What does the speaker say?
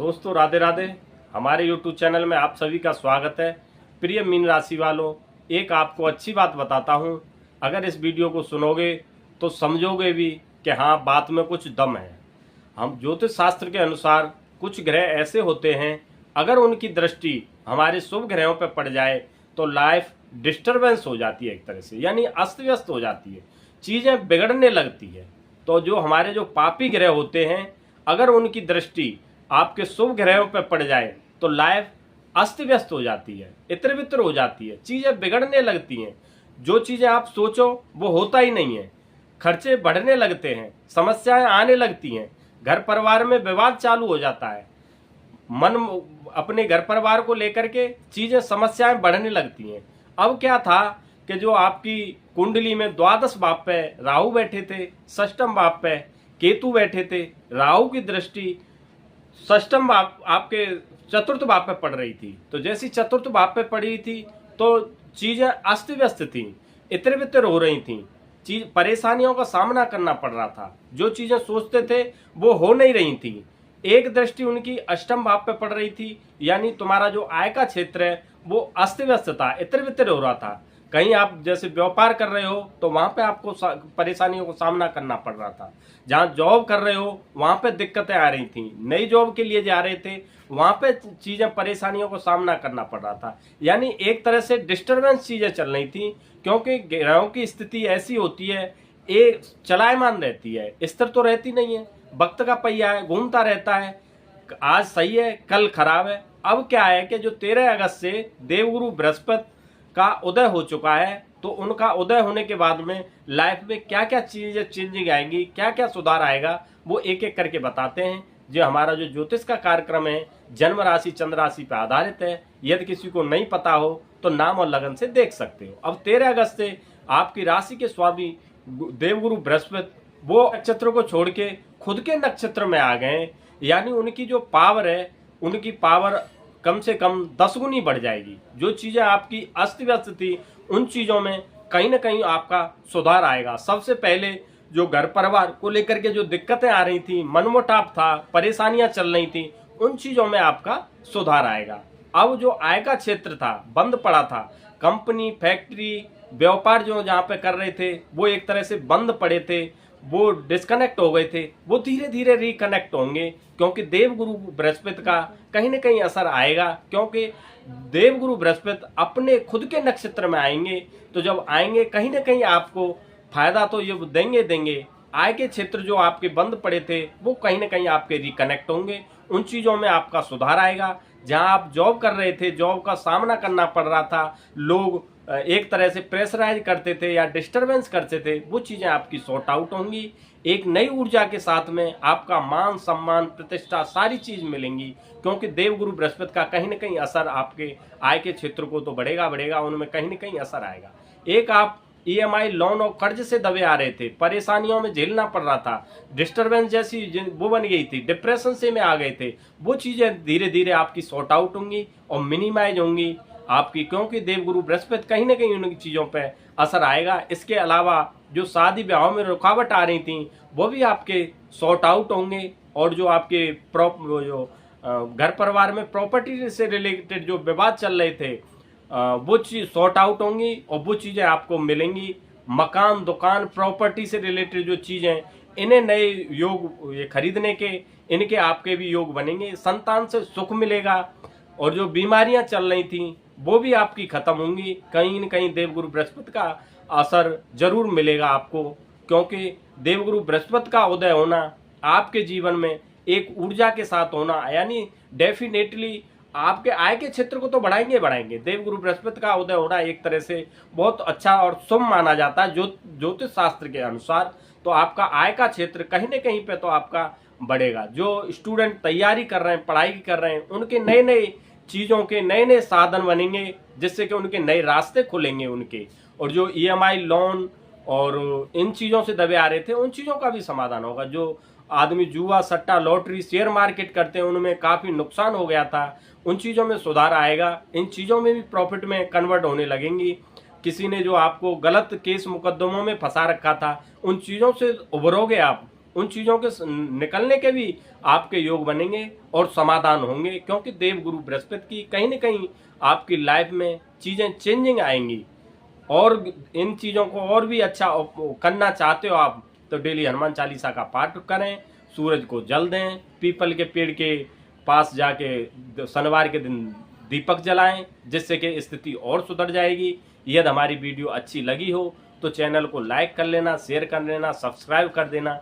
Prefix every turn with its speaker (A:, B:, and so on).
A: दोस्तों राधे राधे। हमारे YouTube channel में आप सभी का स्वागत है। प्रिय मीन राशि वालों, एक आपको अच्छी बात बताता हूँ। अगर इस वीडियो को सुनोगे तो समझोगे भी कि हाँ, बात में कुछ दम है। हम ज्योतिष शास्त्र के अनुसार कुछ ग्रह ऐसे होते हैं, अगर उनकी दृष्टि हमारे शुभ ग्रहों पर पड़ जाए तो लाइफ डिस्टर्बेंस हो जाती है, एक तरह से यानी अस्त व्यस्त हो जाती है, चीज़ें बिगड़ने लगती है। तो जो हमारे जो पापी ग्रह होते हैं, अगर उनकी दृष्टि आपके शुभ ग्रहों पर पड़ जाए तो लाइफ अस्त व्यस्त हो जाती है, इत्र वित्र हो जाती है, चीज़ें बिगड़ने लगती हैं। जो चीज़ें आप सोचो वो होता ही नहीं है, खर्चे बढ़ने लगते हैं, समस्याएं आने लगती हैं, घर परिवार में विवाद चालू हो जाता है, मन अपने घर परिवार को लेकर के चीज़ें समस्याएं बढ़ने लगती हैं। अब क्या था कि जो आपकी कुंडली में द्वादश भाव पे राहु बैठे थे, षष्ठम भाव पे केतु बैठे थे, राहु की दृष्टि षष्ठम भाव आपके चतुर्थ भाव पे पड़ रही थी। तो जैसी चतुर्थ भाव पे पड़ी थी तो चीजें अस्त व्यस्त थी, इतर बितर हो रही थी, चीज परेशानियों का सामना करना पड़ रहा था। जो चीजें सोचते थे वो हो नहीं रही थी। एक दृष्टि उनकी अष्टम भाव पे पड़ रही थी, यानी तुम्हारा जो आय का क्षेत्र है वो अस्त व्यस्त था, इतर बितर हो रहा था। कहीं आप जैसे व्यापार कर रहे हो तो वहां पे आपको परेशानियों को सामना करना पड़ रहा था। जहां जॉब कर रहे हो वहां पे दिक्कतें आ रही थी, नई जॉब के लिए जा रहे थे वहां पे चीजें परेशानियों को सामना करना पड़ रहा था। यानी एक तरह से डिस्टरबेंस चीजें चल रही थी, क्योंकि ग्रहों की स्थिति ऐसी होती है, एक चलायमान रहती है, स्थिर तो रहती नहीं है। वक्त का पहिया है, घूमता रहता है, आज सही है कल खराब है। अब क्या है कि जो 13 अगस्त से देवगुरु बृहस्पति का उदय हो चुका है, तो उनका उदय होने के बाद में लाइफ में क्या क्या चीजें चेंजिंग आएंगी, क्या क्या सुधार आएगा, वो एक एक करके बताते हैं। जो हमारा जो ज्योतिष का कार्यक्रम है जन्म राशि चंद्र राशि पर आधारित है। यदि किसी को नहीं पता हो तो नाम और लगन से देख सकते हो। अब 13 अगस्त से आपकी राशि के स्वामी देवगुरु बृहस्पति वो नक्षत्र को छोड़ के खुद के नक्षत्र में आ गए, यानी उनकी जो पावर है, उनकी पावर कम से कम 10 गुनी बढ़ जाएगी। जो चीजें आपकी अस्त व्यस्त थी उन चीजों में कहीं ना कहीं आपका सुधार आएगा। सबसे पहले जो घर परिवार को लेकर के जो दिक्कतें आ रही थी, मनमुटाव था, परेशानियां चल रही थी, उन चीजों में आपका सुधार आएगा। अब जो आय का क्षेत्र था बंद पड़ा था, कंपनी फैक्ट्री व्यापार जो जहाँ पे कर रहे थे वो एक तरह से बंद पड़े थे, वो डिस्कनेक्ट हो गए थे, वो धीरे धीरे रिकनेक्ट होंगे, क्योंकि देवगुरु बृहस्पति का कहीं ना कहीं असर आएगा। क्योंकि देवगुरु बृहस्पति अपने खुद के नक्षत्र में आएंगे, तो जब आएंगे कहीं ना कहीं आपको फायदा तो ये देंगे। आय के क्षेत्र जो आपके बंद पड़े थे वो कहीं ना कहीं आपके रिकनेक्ट होंगे, उन चीज़ों में आपका सुधार आएगा। जहां आप जॉब कर रहे थे, जॉब का सामना करना पड़ रहा था, लोग एक तरह से प्रेशराइज करते थे या डिस्टरबेंस करते थे, वो चीज़ें आपकी सॉर्ट आउट होंगी। एक नई ऊर्जा के साथ में आपका मान सम्मान प्रतिष्ठा सारी चीज़ मिलेंगी, क्योंकि देवगुरु बृहस्पति का कहीं ना कहीं असर आपके आय के क्षेत्र को तो बढ़ेगा, उनमें कहीं ना कहीं असर आएगा। एक आप EMI लोन और कर्ज से दबे आ रहे थे, परेशानियों में झेलना पड़ रहा था, डिस्टरबेंस जैसी वो बन गई थी, डिप्रेशन से में आ गए थे, वो चीज़ें धीरे धीरे आपकी सॉर्ट आउट होंगी और मिनिमाइज होंगी आपकी, क्योंकि देवगुरु बृहस्पति कहीं ना कहीं उन चीज़ों पर असर आएगा। इसके अलावा जो शादी ब्याह में रुकावट आ रही थी वो भी आपके सॉर्ट आउट होंगे, और जो आपके घर परिवार में प्रॉपर्टी से रिलेटेड जो विवाद चल रहे थे वो चीज़ सॉर्ट आउट होंगी और वो चीज़ें आपको मिलेंगी। मकान दुकान प्रॉपर्टी से रिलेटेड जो चीज़ें, इन्हें नए योग ये खरीदने के, इनके आपके भी योग बनेंगे। संतान से सुख मिलेगा, और जो बीमारियां चल रही थी वो भी आपकी खत्म होंगी। कहीं न कहीं देवगुरु बृहस्पति का असर जरूर मिलेगा आपको, क्योंकि देवगुरु बृहस्पति का उदय होना आपके जीवन में एक ऊर्जा के साथ होना, यानी डेफिनेटली आपके आय के क्षेत्र को तो बढ़ाएंगे। देवगुरु बृहस्पति का उदय होना एक तरह से बहुत अच्छा और शुभ माना जाता है ज्योतिष शास्त्र के अनुसार। तो आपका आय का क्षेत्र कहीं ना कहीं पे तो आपका बढ़ेगा। जो स्टूडेंट तैयारी कर रहे हैं, पढ़ाई कर रहे हैं, उनके नए नए चीज़ों के नए नए साधन बनेंगे, जिससे कि उनके नए रास्ते खुलेंगे उनके। और जो EMI लोन और इन चीज़ों से दबे आ रहे थे उन चीज़ों का भी समाधान होगा। जो आदमी जुआ सट्टा लॉटरी शेयर मार्केट करते हैं उनमें काफ़ी नुकसान हो गया था, उन चीज़ों में सुधार आएगा। इन चीज़ों में भी प्रॉफिट में कन्वर्ट होने लगेंगी। किसी ने जो आपको गलत केस मुकदमों में फंसा रखा था उन चीज़ों से उभरोगे आप, उन चीज़ों के निकलने के भी आपके योग बनेंगे और समाधान होंगे, क्योंकि देव गुरु बृहस्पति की कहीं न कहीं आपकी लाइफ में चीज़ें चेंजिंग आएंगी। और इन चीज़ों को और भी अच्छा करना चाहते हो आप, तो डेली हनुमान चालीसा का पाठ करें, सूरज को जल दें, पीपल के पेड़ के पास जाके शनिवार के दिन दीपक जलाएं, जिससे कि स्थिति और सुधर जाएगी। यदि हमारी वीडियो अच्छी लगी हो तो चैनल को लाइक कर लेना, शेयर कर लेना, सब्सक्राइब कर देना,